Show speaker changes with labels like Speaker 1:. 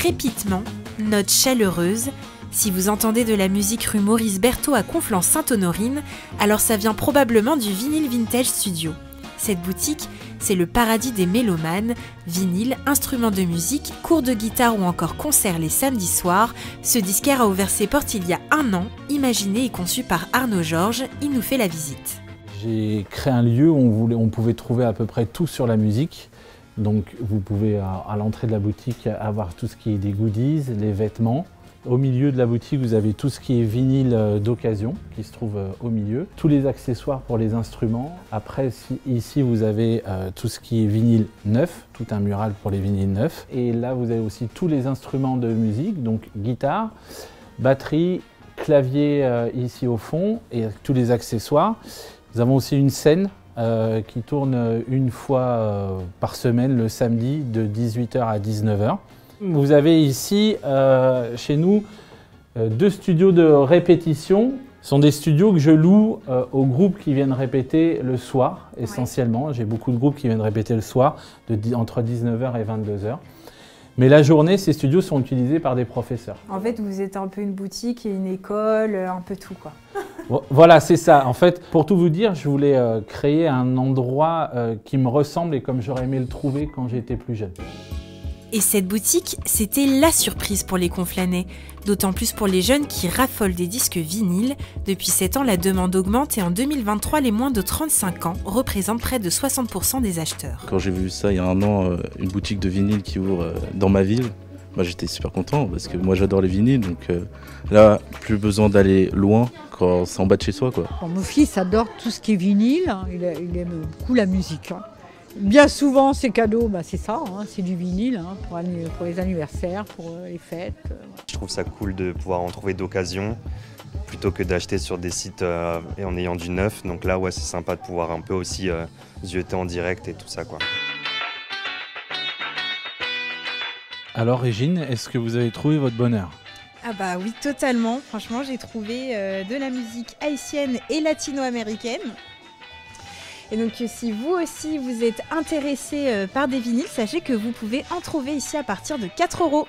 Speaker 1: Crépitement, notes chaleureuses. Si vous entendez de la musique rue Maurice Berthaud à Conflans-Sainte-Honorine, alors ça vient probablement du Vinyl Vintage Studio. Cette boutique, c'est le paradis des mélomanes, vinyle, instruments de musique, cours de guitare ou encore concerts les samedis soirs. Ce disquaire a ouvert ses portes il y a 1 an, imaginé et conçu par Arnaud Georges. Il nous fait la visite.
Speaker 2: J'ai créé un lieu où on pouvait trouver à peu près tout sur la musique. Donc vous pouvez à l'entrée de la boutique avoir tout ce qui est des goodies, les vêtements. Au milieu de la boutique, vous avez tout ce qui est vinyle d'occasion qui se trouve au milieu. Tous les accessoires pour les instruments. Après, ici, vous avez tout ce qui est vinyle neuf, tout un mural pour les vinyles neufs. Et là, vous avez aussi tous les instruments de musique, donc guitare, batterie, clavier ici au fond et tous les accessoires. Nous avons aussi une scène qui tourne une fois par semaine, le samedi, de 18 h à 19 h. Vous avez ici, chez nous, 2 studios de répétition. Ce sont des studios que je loue aux groupes qui viennent répéter le soir, essentiellement. Ouais. J'ai beaucoup de groupes qui viennent répéter le soir, entre 19 h et 22 h. Mais la journée, ces studios sont utilisés par des professeurs.
Speaker 3: En fait, vous êtes un peu une boutique et une école, un peu tout, quoi.
Speaker 2: Voilà, c'est ça. En fait, pour tout vous dire, je voulais créer un endroit qui me ressemble et comme j'aurais aimé le trouver quand j'étais plus jeune.
Speaker 1: Et cette boutique, c'était la surprise pour les Conflanais, d'autant plus pour les jeunes qui raffolent des disques vinyles. Depuis 7 ans, la demande augmente et en 2023, les moins de 35 ans représentent près de 60% des acheteurs.
Speaker 4: Quand j'ai vu ça il y a 1 an, une boutique de vinyle qui ouvre dans ma ville, j'étais super content parce que moi j'adore les vinyles, donc là, plus besoin d'aller loin quand c'est en bas de chez soi, quoi.
Speaker 5: Bon, mon fils adore tout ce qui est vinyle, il aime beaucoup la musique. Bien souvent, ces cadeaux, c'est ça, c'est du vinyle pour les anniversaires, pour les fêtes.
Speaker 6: Je trouve ça cool de pouvoir en trouver d'occasion plutôt que d'acheter sur des sites et en ayant du neuf. Donc là, ouais, c'est sympa de pouvoir un peu aussi zioter en direct et tout ça, quoi.
Speaker 2: Alors Régine, est-ce que vous avez trouvé votre bonheur ?
Speaker 3: Ah bah oui, totalement. Franchement, j'ai trouvé de la musique haïtienne et latino-américaine. Et donc si vous aussi vous êtes intéressé par des vinyles, sachez que vous pouvez en trouver ici à partir de 4 €.